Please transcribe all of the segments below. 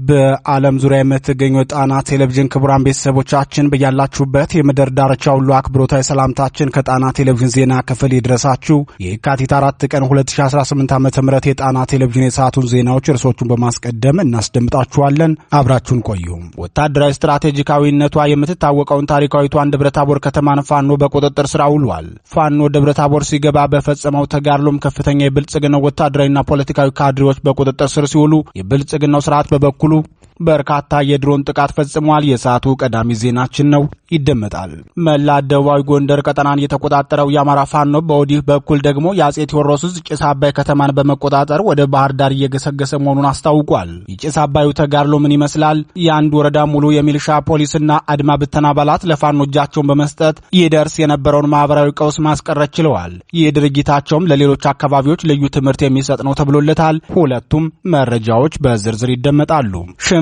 በዓለም ዙሪያ የምትገኙ ጣና ቴሌቪዥን ክቡራን ቤተሰቦቻችን በያላችሁበት የምድር ዳርቻ ሁሉ አክብሮታዊ ሰላምታችን ከጣና ቴሌቪዥን ዜና ክፍል ይድረሳችሁ። የካቲት 4 ቀን 2018 ዓ.ም የጣና ቴሌቪዥን የሰዓቱን ዜናዎች እርሶቹን በማስቀደም እናስደምጣችኋለን። አብራችሁን ቆዩ። ወታደራዊ ስትራቴጂካዊነቷ የምትታወቀውን ታሪካዊቷን ደብረታቦር ከተማን ፋኖ በቁጥጥር ስር አውሏል። ፋኖ ደብረታቦር ሲገባ በፈጸመው ተጋድሎም ከፍተኛ የብልጽግናው ወታደራዊና ፖለቲካዊ ካድሬዎች በቁጥጥር ስር ሲውሉ የብልጽግናው ስርዓት በበኩሉ በርካታ የድሮን ጥቃት ፈጽሟል። የሰዓቱ ቀዳሚ ዜናችን ነው፣ ይደመጣል። መላ ደቡባዊ ጎንደር ቀጠናን የተቆጣጠረው የአማራ ፋኖ በወዲህ በኩል ደግሞ የአጼ ቴዎድሮስ ጭስ አባይ ከተማን በመቆጣጠር ወደ ባህር ዳር እየገሰገሰ መሆኑን አስታውቋል። የጭስ አባዩ ተጋድሎ ምን ይመስላል? የአንድ ወረዳ ሙሉ የሚሊሻ ፖሊስና አድማ ብተና አባላት ለፋኖ እጃቸውን በመስጠት ይደርስ የነበረውን ማህበራዊ ቀውስ ማስቀረት ችለዋል። ይህ ድርጊታቸውም ለሌሎች አካባቢዎች ልዩ ትምህርት የሚሰጥ ነው ተብሎለታል። ሁለቱም መረጃዎች በዝርዝር ይደመጣሉ።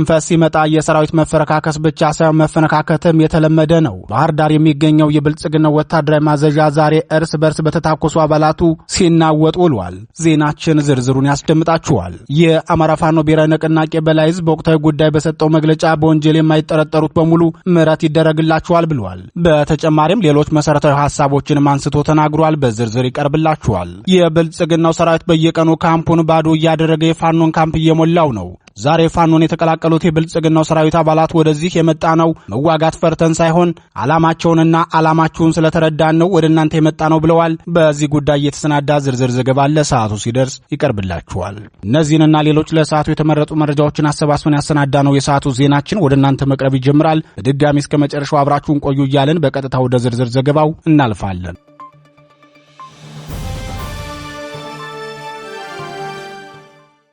ሽንፈት ሲመጣ የሰራዊት መፈረካከስ ብቻ ሳይሆን መፈነካከትም የተለመደ ነው። ባህር ዳር የሚገኘው የብልጽግናው ወታደራዊ ማዘዣ ዛሬ እርስ በርስ በተታኮሱ አባላቱ ሲናወጥ ውሏል። ዜናችን ዝርዝሩን ያስደምጣችኋል። የአማራ ፋኖ ብሔራዊ ንቅናቄ በላይ ህዝብ በወቅታዊ ጉዳይ በሰጠው መግለጫ በወንጀል የማይጠረጠሩት በሙሉ ምህረት ይደረግላቸዋል ብሏል። በተጨማሪም ሌሎች መሰረታዊ ሐሳቦችንም አንስቶ ተናግሯል። በዝርዝር ይቀርብላችኋል። የብልጽግናው ሰራዊት በየቀኑ ካምፑን ባዶ እያደረገ የፋኖን ካምፕ እየሞላው ነው። ዛሬ ፋኖን የተቀላቀሉት የብልጽግናው ሰራዊት አባላት ወደዚህ የመጣ ነው መዋጋት ፈርተን ሳይሆን ዓላማቸውንና ዓላማችሁን ስለተረዳን ነው ወደ እናንተ የመጣ ነው ብለዋል። በዚህ ጉዳይ የተሰናዳ ዝርዝር ዘገባ ለሰዓቱ ሲደርስ ይቀርብላችኋል። እነዚህንና ሌሎች ለሰዓቱ የተመረጡ መረጃዎችን አሰባስበን ያሰናዳ ነው የሰዓቱ ዜናችን ወደ እናንተ መቅረብ ይጀምራል። በድጋሚ እስከ መጨረሻው አብራችሁን ቆዩ እያልን በቀጥታ ወደ ዝርዝር ዘገባው እናልፋለን።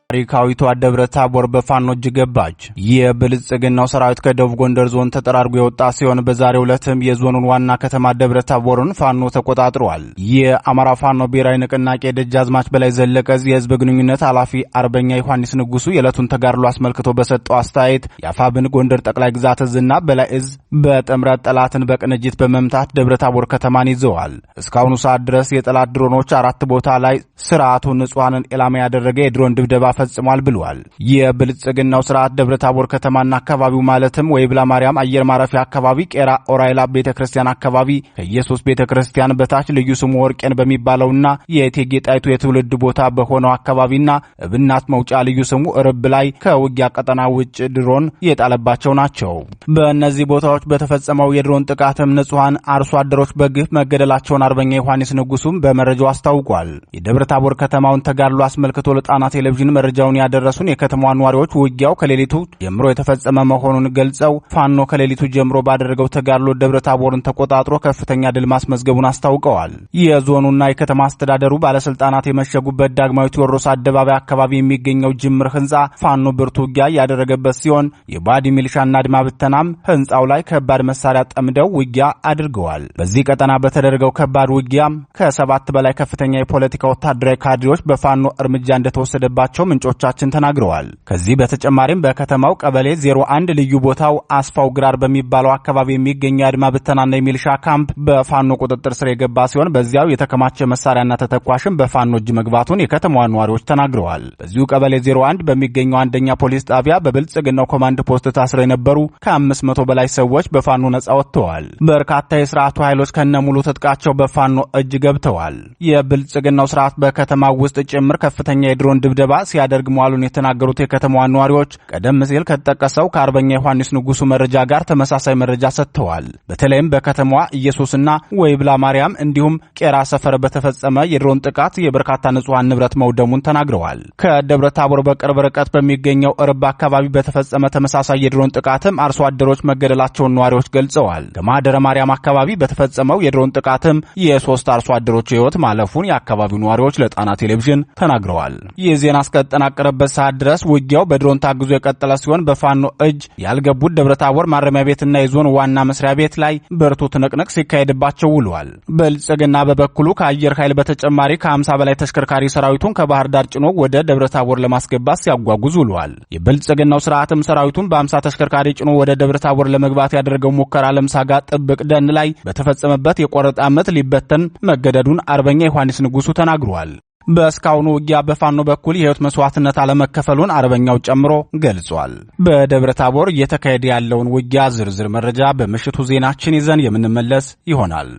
ታሪካዊቷ ደብረታቦር በፋኖ እጅ ገባች። የብልጽግናው ሰራዊት ከደቡብ ጎንደር ዞን ተጠራርጎ የወጣ ሲሆን በዛሬው ዕለትም የዞኑን ዋና ከተማ ደብረታቦርን ፋኖ ተቆጣጥሯል። የአማራ ፋኖ ብሔራዊ ንቅናቄ ደጃዝማች በላይ ዘለቀዝ የህዝብ ግንኙነት ኃላፊ አርበኛ ዮሐንስ ንጉሱ የዕለቱን ተጋድሎ አስመልክቶ በሰጠው አስተያየት የአፋብን ጎንደር ጠቅላይ ግዛት እዝና በላይ እዝ በጥምረት ጠላትን በቅንጅት በመምታት ደብረታቦር ከተማን ይዘዋል። እስካሁኑ ሰዓት ድረስ የጠላት ድሮኖች 4 ቦታ ላይ ስርዓቱ ንጹሃንን ኢላማ ያደረገ የድሮን ድብደባ ፈጽሟል ብሏል። የብልጽግናው ስርዓት ደብረታቦር ከተማና አካባቢው ማለትም ወይብላ ማርያም አየር ማረፊያ አካባቢ፣ ቄራ ኦራይላ ቤተክርስቲያን አካባቢ፣ ከኢየሱስ ቤተክርስቲያን በታች ልዩ ስሙ ወርቄን በሚባለውና የእቴጌ ጣይቱ የትውልድ ቦታ በሆነው አካባቢና እብናት መውጫ ልዩ ስሙ ርብ ላይ ከውጊያ ቀጠና ውጭ ድሮን የጣለባቸው ናቸው። በእነዚህ ቦታዎች በተፈጸመው የድሮን ጥቃትም ንጹሃን አርሶ አደሮች በግፍ መገደላቸውን አርበኛ ዮሐንስ ንጉሱም በመረጃው አስታውቋል። የደብረታቦር ከተማውን ተጋድሎ አስመልክቶ ለጣና ቴሌቪዥን መረጃውን ያደረሱን የከተማዋ ነዋሪዎች ውጊያው ከሌሊቱ ጀምሮ የተፈጸመ መሆኑን ገልጸው ፋኖ ከሌሊቱ ጀምሮ ባደረገው ተጋድሎ ደብረታቦርን ተቆጣጥሮ ከፍተኛ ድል ማስመዝገቡን አስታውቀዋል። የዞኑና የከተማ አስተዳደሩ ባለስልጣናት የመሸጉበት ዳግማዊ ቴዎድሮስ አደባባይ አካባቢ የሚገኘው ጅምር ህንጻ ፋኖ ብርቱ ውጊያ ያደረገበት ሲሆን የባዲ ሚሊሻና አድማ ብተናም ህንጻው ላይ ከባድ መሳሪያ ጠምደው ውጊያ አድርገዋል። በዚህ ቀጠና በተደረገው ከባድ ውጊያም ከ7 በላይ ከፍተኛ የፖለቲካ ወታደራዊ ካድሬዎች በፋኖ እርምጃ እንደተወሰደባቸው ምንጮቻችን ተናግረዋል። ከዚህ በተጨማሪም በከተማው ቀበሌ 01 ልዩ ቦታው አስፋው ግራር በሚባለው አካባቢ የሚገኘው አድማ ብተናና የሚሊሻ ካምፕ በፋኖ ቁጥጥር ስር የገባ ሲሆን በዚያው የተከማቸ መሳሪያና ተተኳሽም በፋኖ እጅ መግባቱን የከተማዋ ነዋሪዎች ተናግረዋል። በዚሁ ቀበሌ 01 በሚገኘው አንደኛ ፖሊስ ጣቢያ በብልጽግናው ኮማንድ ፖስት ታስረው የነበሩ ከ500 በላይ ሰዎች በፋኖ ነጻ ወጥተዋል። በርካታ የስርዓቱ ኃይሎች ከነሙሉ ትጥቃቸው በፋኖ እጅ ገብተዋል። የብልጽግናው ስርዓት በከተማው ውስጥ ጭምር ከፍተኛ የድሮን ድብደባ ሲያደርግ መዋሉን የተናገሩት የከተማዋ ነዋሪዎች ቀደም ሲል ከተጠቀሰው ከአርበኛ ዮሐንስ ንጉሱ መረጃ ጋር ተመሳሳይ መረጃ ሰጥተዋል። በተለይም በከተማዋ ኢየሱስና ወይብላ ማርያም እንዲሁም ቄራ ሰፈር በተፈጸመ የድሮን ጥቃት የበርካታ ንጹሃን ንብረት መውደሙን ተናግረዋል። ከደብረታቦር በቅርብ ርቀት በሚገኘው ርብ አካባቢ በተፈጸመ ተመሳሳይ የድሮን ጥቃትም አርሶ አደሮች መገደላቸውን ነዋሪዎች ገልጸዋል። ከማደረ ማርያም አካባቢ በተፈጸመው የድሮን ጥቃትም የ3 አርሶ አደሮች ሕይወት ማለፉን የአካባቢው ነዋሪዎች ለጣና ቴሌቪዥን ተናግረዋል። የዜና እስከተጠናቀረበት ሰዓት ድረስ ውጊያው በድሮን ታግዞ የቀጠለ ሲሆን በፋኖ እጅ ያልገቡት ደብረታቦር ማረሚያ ቤትና የዞን ዋና መስሪያ ቤት ላይ ብርቱ ትንቅንቅ ሲካሄድባቸው ውሏል። ብልጽግና በበኩሉ ከአየር ኃይል በተጨማሪ ከ50 በላይ ተሽከርካሪ ሰራዊቱን ከባህር ዳር ጭኖ ወደ ደብረታቦር ለማስገባት ሲያጓጉዝ ውሏል። የብልጽግናው ስርዓትም ሰራዊቱን በ50 ተሽከርካሪ ጭኖ ወደ ደብረታቦር ለመግባት ያደረገው ሙከራ ለምሳጋ ጥብቅ ደን ላይ በተፈጸመበት የቆረጣ ዓመት ሊበተን መገደዱን አርበኛ ዮሐንስ ንጉሱ ተናግሯል። በእስካሁኑ ውጊያ በፋኖ በኩል የህይወት መስዋዕትነት አለመከፈሉን አርበኛው ጨምሮ ገልጿል። በደብረ ታቦር እየተካሄደ ያለውን ውጊያ ዝርዝር መረጃ በምሽቱ ዜናችን ይዘን የምንመለስ ይሆናል።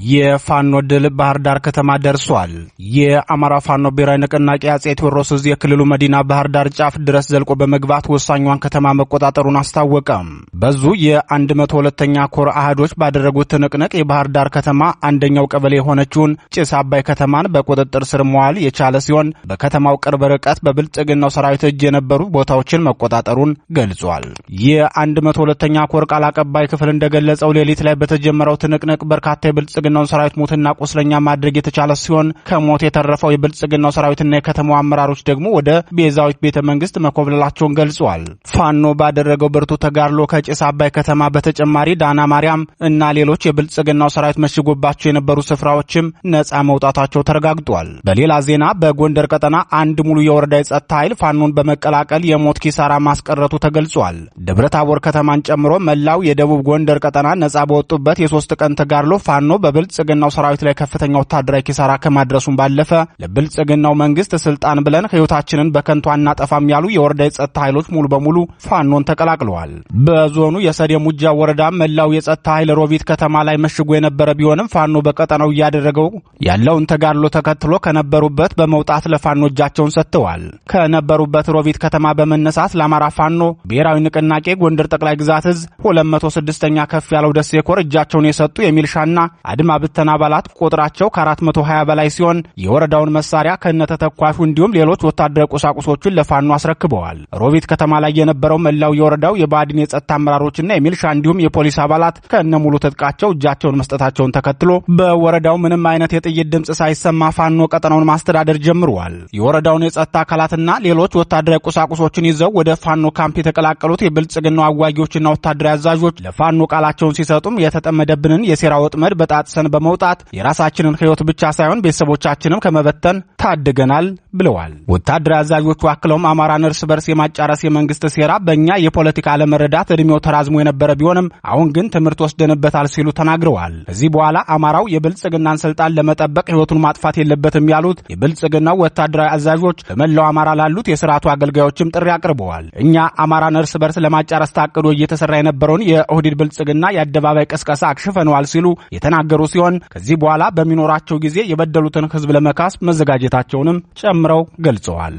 የፋኖ ድል ባህር ዳር ከተማ ደርሷል። የአማራ ፋኖ ብሔራዊ ንቅናቄ አጼ ቴዎድሮስ ዕዝ የክልሉ መዲና ባህር ዳር ጫፍ ድረስ ዘልቆ በመግባት ወሳኛዋን ከተማ መቆጣጠሩን አስታወቀ። በዙ የ102ኛ ኮር አህዶች ባደረጉት ትንቅንቅ የባህር ዳር ከተማ አንደኛው ቀበሌ የሆነችውን ጭስ አባይ ከተማን በቁጥጥር ስር መዋል የቻለ ሲሆን በከተማው ቅርብ ርቀት በብልጽግናው ሰራዊት እጅ የነበሩ ቦታዎችን መቆጣጠሩን ገልጿል። የ102ኛ ኮር ቃል አቀባይ ክፍል እንደገለጸው ሌሊት ላይ በተጀመረው ትንቅንቅ በርካታ የብልጽግናው ሰራዊት ሞትና ቁስለኛ ማድረግ የተቻለ ሲሆን ከሞት የተረፈው የብልጽግናው ሰራዊትና የከተማው አመራሮች ደግሞ ወደ ቤዛዊት ቤተመንግስት መኮብለላቸውን ገልጿል። ፋኖ ባደረገው ብርቱ ተጋድሎ ከጭስ አባይ ከተማ በተጨማሪ ዳና ማርያም እና ሌሎች የብልጽግናው ሰራዊት መሽጎባቸው የነበሩ ስፍራዎችም ነጻ መውጣታቸው ተረጋግጧል። በሌላ ዜና በጎንደር ቀጠና አንድ ሙሉ የወረዳ የጸጥታ ኃይል ፋኖን በመቀላቀል የሞት ኪሳራ ማስቀረቱ ተገልጿል። ደብረ ታቦር ከተማን ጨምሮ መላው የደቡብ ጎንደር ቀጠና ነጻ በወጡበት የ3 ቀን ተጋድሎ ፋኖ በብልጽግናው ሰራዊት ላይ ከፍተኛ ወታደራዊ ኪሳራ ከማድረሱም ባለፈ ለብልጽግናው መንግስት ስልጣን ብለን ህይወታችንን በከንቱ አናጠፋም ያሉ የወረዳ የጸጥታ ኃይሎች ሙሉ በሙሉ ፋኖን ተቀላቅለዋል። በዞኑ የሰዴ ሙጃ ወረዳ መላው የጸጥታ ኃይል ሮቢት ከተማ ላይ መሽጎ የነበረ ቢሆንም ፋኖ በቀጠናው እያደረገው ያለውን ተጋድሎ ተከትሎ ከነበሩበት በመውጣት ለፋኖ እጃቸውን ሰጥተዋል። ከነበሩበት ሮቢት ከተማ በመነሳት ለአማራ ፋኖ ብሔራዊ ንቅናቄ ጎንደር ጠቅላይ ግዛት ዕዝ 206ኛ ከፍ ያለው ደሴ ኮር እጃቸውን የሰጡ የሚልሻና አድማ ብተና አባላት ቁጥራቸው ከ420 በላይ ሲሆን የወረዳውን መሳሪያ ከነተተኳሹ እንዲሁም ሌሎች ወታደራዊ ቁሳቁሶችን ለፋኖ አስረክበዋል። ሮቢት ከተማ ላይ የነበረው መላው የወረዳው የባዲን የጸጥታ አመራሮችና የሚልሻ እንዲሁም የፖሊስ አባላት ከነሙሉ ትጥቃቸው እጃቸውን መስጠታቸውን ተከትሎ በወረዳው ምንም አይነት የጥይት ድምጽ ሳይሰማ ፋኖ ቀጠናውን ማስተዳደር ጀምሯል። የወረዳውን የጸጥታ አካላትና ሌሎች ወታደራዊ ቁሳቁሶችን ይዘው ወደ ፋኖ ካምፕ የተቀላቀሉት የብልጽግናው አዋጊዎችና ወታደራዊ አዛዦች ለፋኖ ቃላቸውን ሲሰጡም የተጠመደብንን የሴራ ወጥመድ በጣጥሰን በመውጣት የራሳችንን ህይወት ብቻ ሳይሆን ቤተሰቦቻችንም ከመበተን ታድገናል ብለዋል። ወታደራዊ አዛዦቹ አክለውም አማራን እርስ በርስ የማጫረስ የመንግስት ሴራ በእኛ የፖለቲካ አለመረዳት እድሜው ተራዝሞ የነበረ ቢሆንም አሁን ግን ትምህርት ወስደንበታል ሲሉ ተናግረዋል። ከዚህ በኋላ አማራው የብልጽግናን ስልጣን ለመጠበቅ ህይወቱን ማጥፋት የለበትም ያሉት የብልጽግናው ወታደራዊ አዛዦች በመላው አማራ ላሉት የስርዓቱ አገልጋዮችም ጥሪ አቅርበዋል። እኛ አማራን እርስ በርስ ለማጫረስ ታቅዶ እየተሰራ የነበረውን የኦህዴድ ብልጽግና የአደባባይ ቅስቀሳ አክሽፈነዋል ሲሉ የተናገሩ ሲሆን ከዚህ በኋላ በሚኖራቸው ጊዜ የበደሉትን ህዝብ ለመካስ መዘጋጀታቸውንም ጨምረው ገልጸዋል።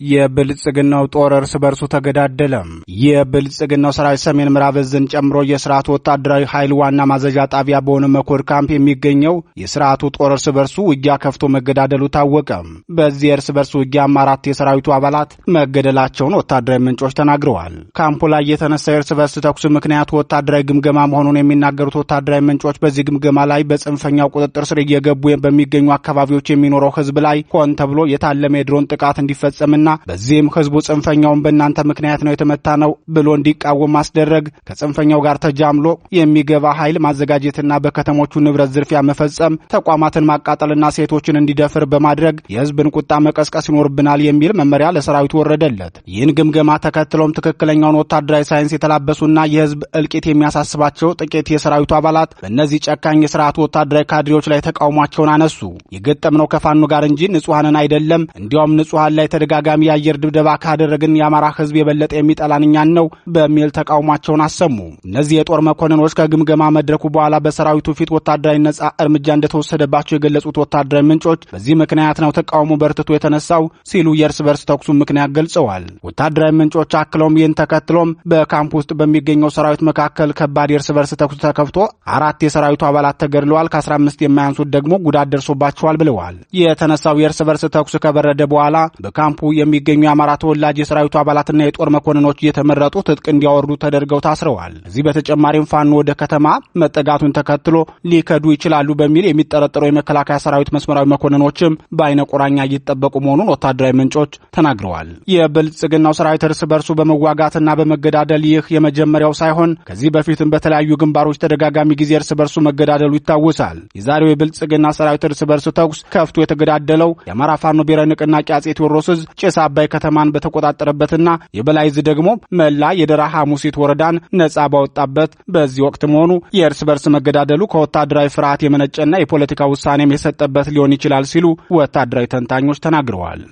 የብልጽግናው ጦር እርስ በርሱ ተገዳደለ። የብልጽግናው ሰራዊት ሰሜን ምዕራብ ዕዝን ጨምሮ የስርዓቱ ወታደራዊ ኃይል ዋና ማዘዣ ጣቢያ በሆነ መኮር ካምፕ የሚገኘው የስርዓቱ ጦር እርስ በርሱ ውጊያ ከፍቶ መገዳደሉ ታወቀ። በዚህ እርስ በርሱ ውጊያም 4 የሰራዊቱ አባላት መገደላቸውን ወታደራዊ ምንጮች ተናግረዋል። ካምፑ ላይ የተነሳ የእርስ በርስ ተኩስ ምክንያቱ ወታደራዊ ግምገማ መሆኑን የሚናገሩት ወታደራዊ ምንጮች በዚህ ግምገማ ላይ በጽንፈኛው ቁጥጥር ስር እየገቡ በሚገኙ አካባቢዎች የሚኖረው ህዝብ ላይ ሆን ተብሎ የታለመ የድሮን ጥቃት እንዲፈጸምና በዚህም ህዝቡ ጽንፈኛውን በእናንተ ምክንያት ነው የተመታ ነው ብሎ እንዲቃወም ማስደረግ፣ ከጽንፈኛው ጋር ተጃምሎ የሚገባ ኃይል ማዘጋጀትና በከተሞቹ ንብረት ዝርፊያ መፈጸም፣ ተቋማትን ማቃጠልና ሴቶችን እንዲደፍር በማድረግ የህዝብን ቁጣ መቀስቀስ ይኖርብናል የሚል መመሪያ ለሰራዊቱ ወረደለት። ይህን ግምገማ ተከትሎም ትክክለኛውን ወታደራዊ ሳይንስ የተላበሱና የህዝብ እልቂት የሚያሳስባቸው ጥቂት የሰራዊቱ አባላት በእነዚህ ጨካኝ የስርዓቱ ወታደራዊ ካድሬዎች ላይ ተቃውሟቸውን አነሱ። የገጠምነው ከፋኖ ጋር እንጂ ንጹሐንን አይደለም፣ እንዲያውም ንጹሐን ላይ ተደጋጋሚ የአየር ድብደባ ካደረግን የአማራ ህዝብ የበለጠ የሚጠላን እኛን ነው በሚል ተቃውሟቸውን አሰሙ። እነዚህ የጦር መኮንኖች ከግምገማ መድረኩ በኋላ በሰራዊቱ ፊት ወታደራዊ ነጻ እርምጃ እንደተወሰደባቸው የገለጹት ወታደራዊ ምንጮች በዚህ ምክንያት ነው ተቃውሞ በርትቶ የተነሳው ሲሉ የእርስ በርስ ተኩሱ ምክንያት ገልጸዋል። ወታደራዊ ምንጮች አክለውም ይህን ተከትሎም በካምፕ ውስጥ በሚገኘው ሰራዊት መካከል ከባድ የእርስ በርስ ተኩስ ተከፍቶ 4 የሰራዊቱ አባላት ተገድለዋል፣ ከ15 የማያንሱት ደግሞ ጉዳት ደርሶባቸዋል ብለዋል። የተነሳው የእርስ በርስ ተኩስ ከበረደ በኋላ በካምፑ የሚገኙ የአማራ ተወላጅ የሰራዊቱ አባላትና የጦር መኮንኖች እየተመረጡ ትጥቅ እንዲያወርዱ ተደርገው ታስረዋል። እዚህ በተጨማሪም ፋኖ ወደ ከተማ መጠጋቱን ተከትሎ ሊከዱ ይችላሉ በሚል የሚጠረጠሩ የመከላከያ ሰራዊት መስመራዊ መኮንኖችም በአይነ ቁራኛ እየተጠበቁ መሆኑን ወታደራዊ ምንጮች ተናግረዋል። የብልጽግናው ሰራዊት እርስ በርሱ በመዋጋትና በመገዳደል ይህ የመጀመሪያው ሳይሆን ከዚህ በፊትም በተለያዩ ግንባሮች ተደጋጋሚ ጊዜ እርስ በርሱ መገዳደሉ ይታወሳል። የዛሬው የብልጽግና ሰራዊት እርስ በርሱ ተኩስ ከፍቶ የተገዳደለው የአማራ ፋኖ ብሔራዊ ንቅናቄ አጼ ቴዎድሮስ ዕዝ ጭስ ጭስ አባይ ከተማን በተቆጣጠረበትና የበላይ ዕዝ ደግሞ መላ የደራ ሐሙሲት ወረዳን ነጻ ባወጣበት በዚህ ወቅት መሆኑ የእርስ በርስ መገዳደሉ ከወታደራዊ ፍርሃት የመነጨና የፖለቲካ ውሳኔም የሰጠበት ሊሆን ይችላል ሲሉ ወታደራዊ ተንታኞች ተናግረዋል።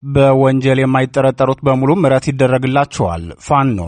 በወንጀል የማይጠረጠሩት በሙሉ ምረት ይደረግላቸዋል። ፋኖ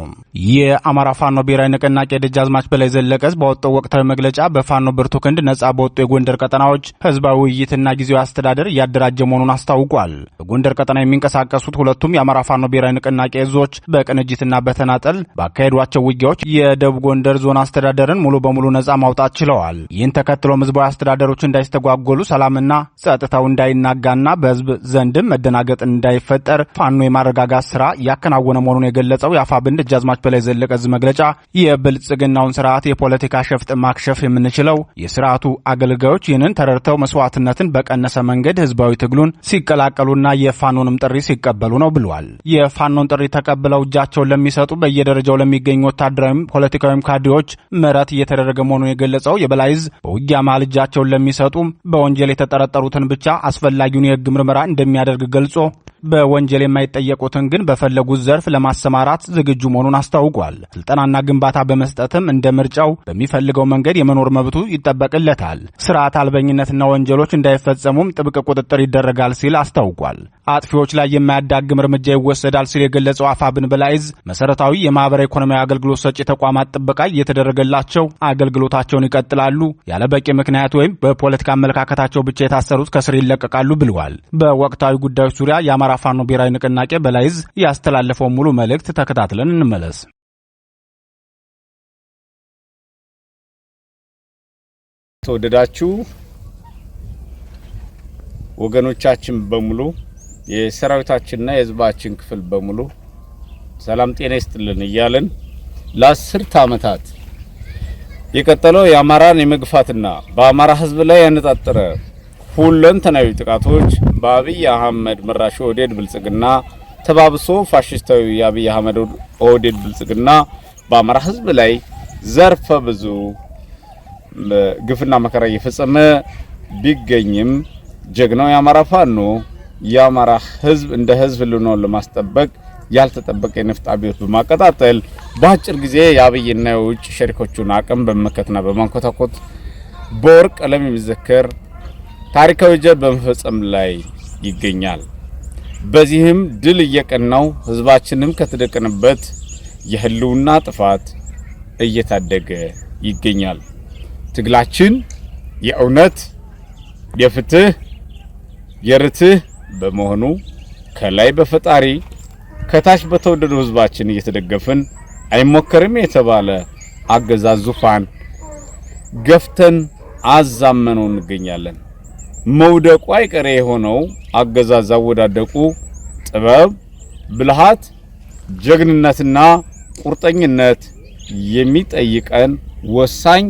የአማራ ፋኖ ብሔራዊ ንቅናቄ ደጃዝማች በላይ ዘለቀ ባወጣው ወቅታዊ መግለጫ በፋኖ ብርቱ ክንድ ነጻ በወጡ የጎንደር ቀጠናዎች ህዝባዊ ውይይትና ጊዜያዊ አስተዳደር እያደራጀ መሆኑን አስታውቋል። በጎንደር ቀጠና የሚንቀሳቀሱት ሁለቱም የአማራ ፋኖ ብሔራዊ ንቅናቄ እዞች በቅንጅትና በተናጠል ባካሄዷቸው ውጊያዎች የደቡብ ጎንደር ዞን አስተዳደርን ሙሉ በሙሉ ነጻ ማውጣት ችለዋል። ይህን ተከትሎም ህዝባዊ አስተዳደሮች እንዳይስተጓጎሉ፣ ሰላምና ጸጥታው እንዳይናጋና በህዝብ ዘንድም መደናገጥ እንዳይፈጠር ፋኖ የማረጋጋት ስራ ያከናወነ መሆኑን የገለጸው የአፋብን ደጃዝማች በላይ ዘለቀ መግለጫ የብልጽግናውን ስርዓት የፖለቲካ ሸፍጥ ማክሸፍ የምንችለው የስርዓቱ አገልጋዮች ይህንን ተረድተው መስዋዕትነትን በቀነሰ መንገድ ህዝባዊ ትግሉን ሲቀላቀሉና የፋኖንም ጥሪ ሲቀበሉ ነው ብሏል። የፋኖን ጥሪ ተቀብለው እጃቸውን ለሚሰጡ በየደረጃው ለሚገኙ ወታደራዊም ፖለቲካዊም ካድሬዎች ምህረት እየተደረገ መሆኑን የገለጸው የበላይ ዕዝ በውጊያ መሃል እጃቸውን ለሚሰጡ በወንጀል የተጠረጠሩትን ብቻ አስፈላጊውን የህግ ምርመራ እንደሚያደርግ ገልጾ በወንጀል የማይጠየቁትን ግን በፈለጉት ዘርፍ ለማሰማራት ዝግጁ መሆኑን አስታውቋል። ስልጠናና ግንባታ በመስጠትም እንደ ምርጫው በሚፈልገው መንገድ የመኖር መብቱ ይጠበቅለታል። ስርዓት አልበኝነትና ወንጀሎች እንዳይፈጸሙም ጥብቅ ቁጥጥር ይደረጋል ሲል አስታውቋል። አጥፊዎች ላይ የማያዳግም እርምጃ ይወሰዳል ሲል የገለጸው አፋብን በላይ ዕዝ መሰረታዊ የማህበራዊ ኢኮኖሚያዊ አገልግሎት ሰጪ ተቋማት ጥበቃ እየተደረገላቸው አገልግሎታቸውን ይቀጥላሉ፣ ያለ በቂ ምክንያት ወይም በፖለቲካ አመለካከታቸው ብቻ የታሰሩት ከስር ይለቀቃሉ ብለዋል። በወቅታዊ ጉዳዮች ዙሪያ የአማራ ፋኖ ብሔራዊ ንቅናቄ በላይ ዕዝ ያስተላለፈው ሙሉ መልእክት ተከታትለን እንመለስ። ተወደዳችሁ ወገኖቻችን በሙሉ የሰራዊታችንና የህዝባችን ክፍል በሙሉ ሰላም ጤና ይስጥልን እያልን ለ10 ዓመታት የቀጠለው የአማራን የመግፋትና በአማራ ህዝብ ላይ ያነጣጠረ ሁለንተናዊ ጥቃቶች በአብይ አህመድ መራሹ ኦህዴድ ብልጽግና ተባብሶ ፋሽስታዊ የአብይ አህመድ ኦህዴድ ብልጽግና በአማራ ህዝብ ላይ ዘርፈ ብዙ ግፍና መከራ እየፈጸመ ቢገኝም ጀግናው የአማራ ፋኖ የአማራ ህዝብ እንደ ህዝብ ህልውናውን ለማስጠበቅ ያልተጠበቀ የነፍጥ አብዮት በማቀጣጠል በአጭር ጊዜ የአብይና የውጭ ሸሪኮቹን አቅም በመከትና በማንኮታኮት በወርቅ ቀለም የሚዘከር ታሪካዊ ጀብድ በመፈጸም ላይ ይገኛል። በዚህም ድል እየቀናው ህዝባችንም ከተደቀነበት የህልውና ጥፋት እየታደገ ይገኛል። ትግላችን የእውነት የፍትህ የርትህ በመሆኑ ከላይ በፈጣሪ ከታች በተወደደው ህዝባችን እየተደገፈን አይሞከርም የተባለ አገዛዝ ዙፋን ገፍተን አዛመነው እንገኛለን። መውደቁ አይቀሬ የሆነው አገዛዝ አወዳደቁ ጥበብ፣ ብልሃት፣ ጀግንነትና ቁርጠኝነት የሚጠይቀን ወሳኝ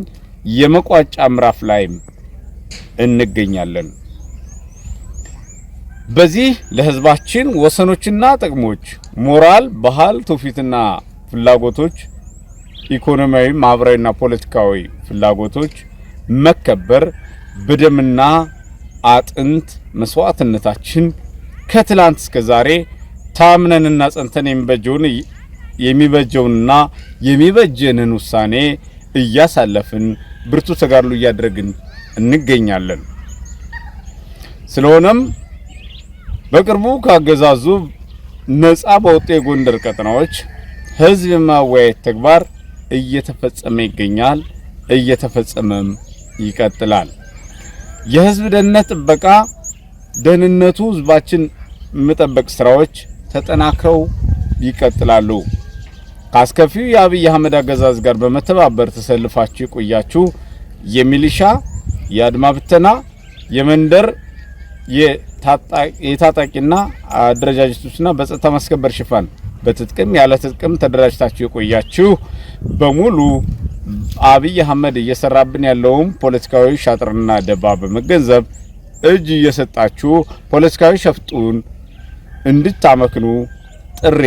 የመቋጫ ምዕራፍ ላይ እንገኛለን። በዚህ ለህዝባችን ወሰኖችና ጥቅሞች፣ ሞራል፣ ባህል፣ ትውፊትና ፍላጎቶች፣ ኢኮኖሚያዊ፣ ማህበራዊና ፖለቲካዊ ፍላጎቶች መከበር በደምና አጥንት መስዋዕትነታችን ከትላንት እስከ ዛሬ ታምነንና ጸንተን የሚበጀውንና የሚበጀንን ውሳኔ እያሳለፍን ብርቱ ተጋድሎ እያደረግን እንገኛለን። ስለሆነም በቅርቡ ካገዛዙ ነጻ በወጡ የጎንደር ቀጠናዎች ህዝብ የማወያየት ተግባር እየተፈጸመ ይገኛል፣ እየተፈጸመም ይቀጥላል። የህዝብ ደህንነት ጥበቃ ደህንነቱ ህዝባችን መጠበቅ ስራዎች ተጠናክረው ይቀጥላሉ። ካስከፊው የአብይ አህመድ አገዛዝ ጋር በመተባበር ተሰልፋችሁ የቆያችሁ የሚሊሻ፣ የአድማ ብተና፣ የመንደር የታጣቂና አደረጃጀቶችና በጸጥታ ማስከበር ሽፋን በትጥቅም ያለ ትጥቅም ተደራጅታችሁ የቆያችሁ በሙሉ አብይ አህመድ እየሰራብን ያለውን ፖለቲካዊ ሻጥርና ደባ በመገንዘብ እጅ እየሰጣችሁ ፖለቲካዊ ሸፍጡን እንድታመክኑ ጥሪ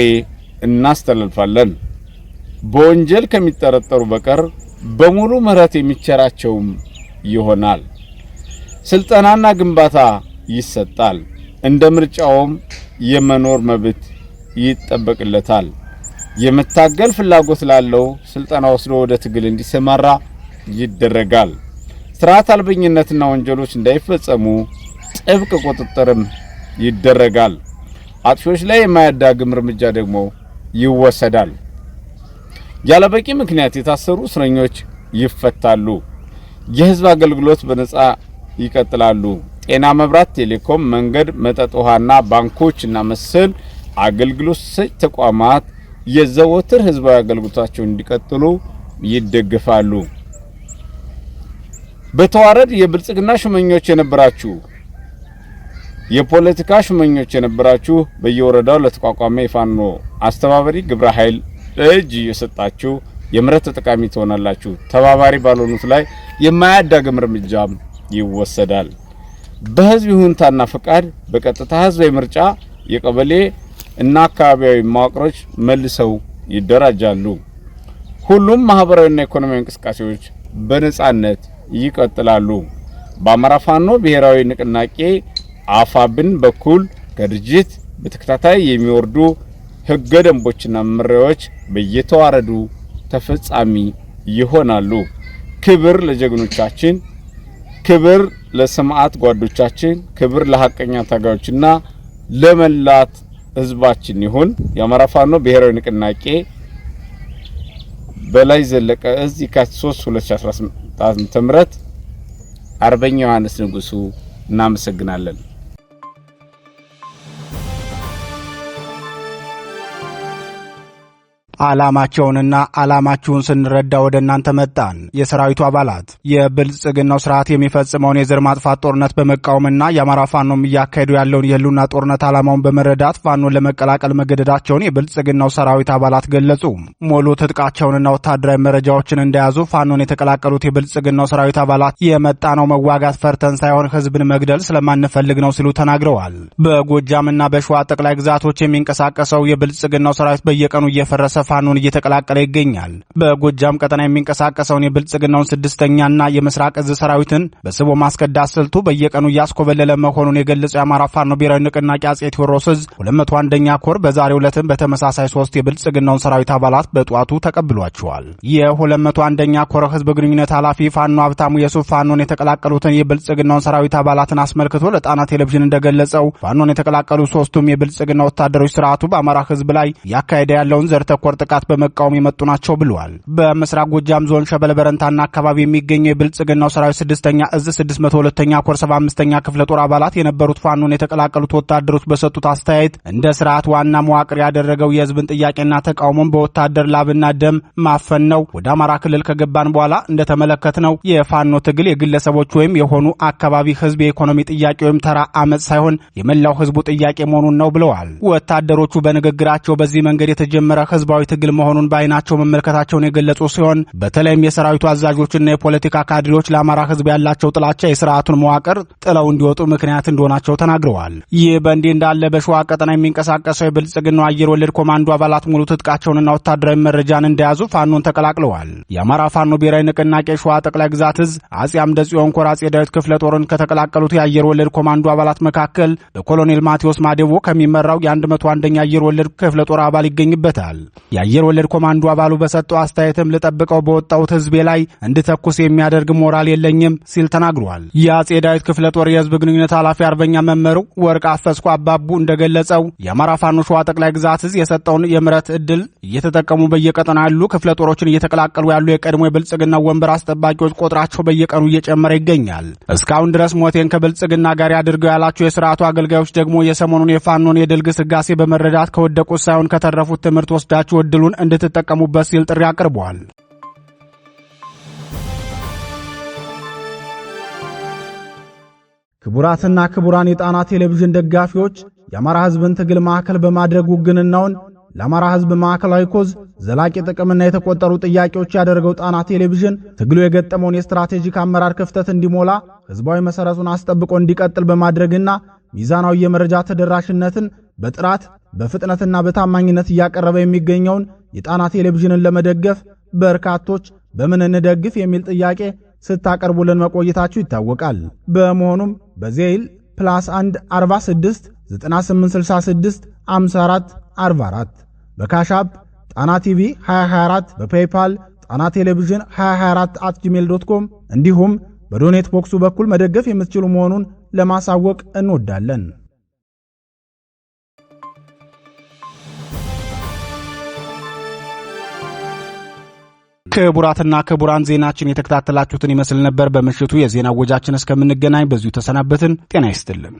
እናስተላልፋለን። በወንጀል ከሚጠረጠሩ በቀር በሙሉ ምህረት የሚቸራቸውም ይሆናል። ስልጠናና ግንባታ ይሰጣል። እንደ ምርጫውም የመኖር መብት ይጠበቅለታል። የመታገል ፍላጎት ላለው ስልጠና ወስዶ ወደ ትግል እንዲሰማራ ይደረጋል። ስርዓት አልበኝነትና ወንጀሎች እንዳይፈጸሙ ጥብቅ ቁጥጥርም ይደረጋል። አጥፊዎች ላይ የማያዳግም እርምጃ ደግሞ ይወሰዳል። ያለበቂ ምክንያት የታሰሩ እስረኞች ይፈታሉ። የህዝብ አገልግሎት በነጻ ይቀጥላሉ። ጤና፣ መብራት፣ ቴሌኮም፣ መንገድ፣ መጠጥ ውሃና ባንኮችና መሰል አገልግሎት ሰጪ ተቋማት የዘወትር ህዝባዊ አገልግሎታቸውን እንዲቀጥሉ ይደግፋሉ። በተዋረድ የብልጽግና ሹመኞች የነበራችሁ የፖለቲካ ሹመኞች የነበራችሁ በየወረዳው ለተቋቋመ የፋኖ አስተባባሪ ግብረ ኃይል እጅ እየሰጣችሁ የምረት ተጠቃሚ ትሆናላችሁ። ተባባሪ ባልሆኑት ላይ የማያዳግም እርምጃም ይወሰዳል። በህዝብ ይሁንታና ፍቃድ በቀጥታ ህዝባዊ ምርጫ የቀበሌ እና አካባቢያዊ መዋቅሮች መልሰው ይደራጃሉ። ሁሉም ማህበራዊና ኢኮኖሚያዊ እንቅስቃሴዎች በነጻነት ይቀጥላሉ። በአማራ ፋኖ ብሔራዊ ንቅናቄ አፋብን በኩል ከድርጅት በተከታታይ የሚወርዱ ህገ ደንቦችና መመሪያዎች በየተዋረዱ ተፈጻሚ ይሆናሉ። ክብር ለጀግኖቻችን፣ ክብር ለሰማዕት ጓዶቻችን፣ ክብር ለሐቀኛ ታጋዮችና ለመላት ህዝባችን ይሁን። የአማራ ፋኖ ብሔራዊ ንቅናቄ በላይ ዘለቀ እዝ የካቲት 3 2018 ዓ.ም አርበኛ ዮሐንስ ንጉሱ። እናመሰግናለን። ዓላማቸውንና ዓላማችሁን ስንረዳ ወደ እናንተ መጣን። የሰራዊቱ አባላት የብልጽግናው ስርዓት የሚፈጽመውን የዘር ማጥፋት ጦርነት በመቃወምና የአማራ ፋኖም እያካሄዱ ያለውን የህልውና ጦርነት ዓላማውን በመረዳት ፋኖን ለመቀላቀል መገደዳቸውን የብልጽግናው ሰራዊት አባላት ገለጹ። ሙሉ ትጥቃቸውንና ወታደራዊ መረጃዎችን እንደያዙ ፋኖን የተቀላቀሉት የብልጽግናው ሰራዊት አባላት የመጣ ነው መዋጋት ፈርተን ሳይሆን ህዝብን መግደል ስለማንፈልግ ነው ሲሉ ተናግረዋል። በጎጃምና በሸዋ ጠቅላይ ግዛቶች የሚንቀሳቀሰው የብልጽግናው ሰራዊት በየቀኑ እየፈረሰ ፋኖን እየተቀላቀለ ይገኛል። በጎጃም ቀጠና የሚንቀሳቀሰውን የብልጽግናውን 6ኛና የምስራቅ እዝ ሰራዊትን በስቦ ማስከዳት ስልቱ በየቀኑ እያስኮበለለ መሆኑን የገለጸው የአማራ ፋኖ ብሔራዊ ንቅናቄ አጼ ቴዎድሮስ እዝ 201ኛ ኮር በዛሬው ዕለትም በተመሳሳይ 3 የብልጽግናውን ሰራዊት አባላት በጧቱ ተቀብሏቸዋል። የ201ኛ ኮር ህዝብ ግንኙነት ኃላፊ ፋኖ ሀብታሙ የሱፍ ፋኖን የተቀላቀሉትን የብልጽግናውን ሰራዊት አባላትን አስመልክቶ ለጣና ቴሌቪዥን እንደገለጸው ፋኖን የተቀላቀሉ 3ቱም የብልጽግና ወታደሮች ስርዓቱ በአማራ ህዝብ ላይ ያካሄደ ያለውን ዘር ተኮር ጥቃት በመቃወም የመጡ ናቸው ብለዋል። በምስራቅ ጎጃም ዞን ሸበል በረንታና አካባቢ የሚገኘው የብልጽግናው ሰራዊት 6ኛ እዝ 602ኛ ኮር 75ኛ ክፍለ ጦር አባላት የነበሩት ፋኖን የተቀላቀሉት ወታደሮች በሰጡት አስተያየት እንደ ስርዓት ዋና መዋቅር ያደረገው የህዝብን ጥያቄና ተቃውሞን በወታደር ላብና ደም ማፈን ነው። ወደ አማራ ክልል ከገባን በኋላ እንደተመለከትነው የፋኖ ትግል የግለሰቦች ወይም የሆኑ አካባቢ ህዝብ የኢኮኖሚ ጥያቄ ወይም ተራ አመጽ ሳይሆን የመላው ህዝቡ ጥያቄ መሆኑን ነው ብለዋል። ወታደሮቹ በንግግራቸው በዚህ መንገድ የተጀመረ ህዝባዊ ትግል መሆኑን በአይናቸው መመልከታቸውን የገለጹ ሲሆን በተለይም የሰራዊቱ አዛዦችና የፖለቲካ ካድሬዎች ለአማራ ህዝብ ያላቸው ጥላቻ የስርዓቱን መዋቅር ጥለው እንዲወጡ ምክንያት እንደሆናቸው ተናግረዋል። ይህ በእንዲህ እንዳለ በሸዋ ቀጠና የሚንቀሳቀሰው የብልጽግናው አየር ወለድ ኮማንዶ አባላት ሙሉ ትጥቃቸውንና ወታደራዊ መረጃን እንደያዙ ፋኖን ተቀላቅለዋል። የአማራ ፋኖ ብሔራዊ ንቅናቄ ሸዋ ጠቅላይ ግዛት እዝ አጼ አምደ ጽዮን ኮር አጼ ዳዊት ክፍለ ጦርን ከተቀላቀሉት የአየር ወለድ ኮማንዶ አባላት መካከል በኮሎኔል ማቴዎስ ማዴቦ ከሚመራው የ101ኛ አየር ወለድ ክፍለ ጦር አባል ይገኝበታል። የአየር ወለድ ኮማንዶ አባሉ በሰጠው አስተያየትም ልጠብቀው በወጣሁት ህዝቤ ላይ እንድተኩስ የሚያደርግ ሞራል የለኝም ሲል ተናግሯል። የአጼ ዳዊት ክፍለ ጦር የህዝብ ግንኙነት ኃላፊ አርበኛ መመሩ ወርቅ አፈስኩ አባቡ እንደገለጸው የአማራ ፋኖ ሸዋ ጠቅላይ ግዛት እዝ የሰጠውን የምረት እድል እየተጠቀሙ በየቀጠና ያሉ ክፍለ ጦሮችን እየተቀላቀሉ ያሉ የቀድሞ የብልጽግና ወንበር አስጠባቂዎች ቁጥራቸው በየቀኑ እየጨመረ ይገኛል። እስካሁን ድረስ ሞቴን ከብልጽግና ጋር ያድርገው ያላቸው የስርዓቱ አገልጋዮች ደግሞ የሰሞኑን የፋኖን የድል ግስጋሴ በመረዳት ከወደቁት ሳይሆን ከተረፉት ትምህርት ወስዳችሁ እድሉን እንድትጠቀሙበት ሲል ጥሪ አቅርቧል። ክቡራትና ክቡራን የጣና ቴሌቪዥን ደጋፊዎች የአማራ ህዝብን ትግል ማዕከል በማድረግ ውግንናውን ለአማራ ህዝብ ማዕከላዊ ኮዝ ዘላቂ ጥቅምና የተቆጠሩ ጥያቄዎች ያደረገው ጣና ቴሌቪዥን ትግሉ የገጠመውን የስትራቴጂክ አመራር ክፍተት እንዲሞላ ህዝባዊ መሰረቱን አስጠብቆ እንዲቀጥል በማድረግና ሚዛናዊ የመረጃ ተደራሽነትን በጥራት በፍጥነትና በታማኝነት እያቀረበ የሚገኘውን የጣና ቴሌቪዥንን ለመደገፍ በርካቶች በምን እንደግፍ የሚል ጥያቄ ስታቀርቡልን መቆየታችሁ ይታወቃል። በመሆኑም በዜል +1 46 9866 54 44 በካሻፕ ጣና ቲቪ 2024 በፔይፓል ጣና ቴሌቪዥን 2024@gmail.com እንዲሁም በዶኔት ቦክሱ በኩል መደገፍ የምትችሉ መሆኑን ለማሳወቅ እንወዳለን። ክቡራትና ክቡራን ዜናችን የተከታተላችሁትን ይመስል ነበር። በምሽቱ የዜና ወጃችን እስከምንገናኝ በዚሁ ተሰናበትን። ጤና ይስጥልን።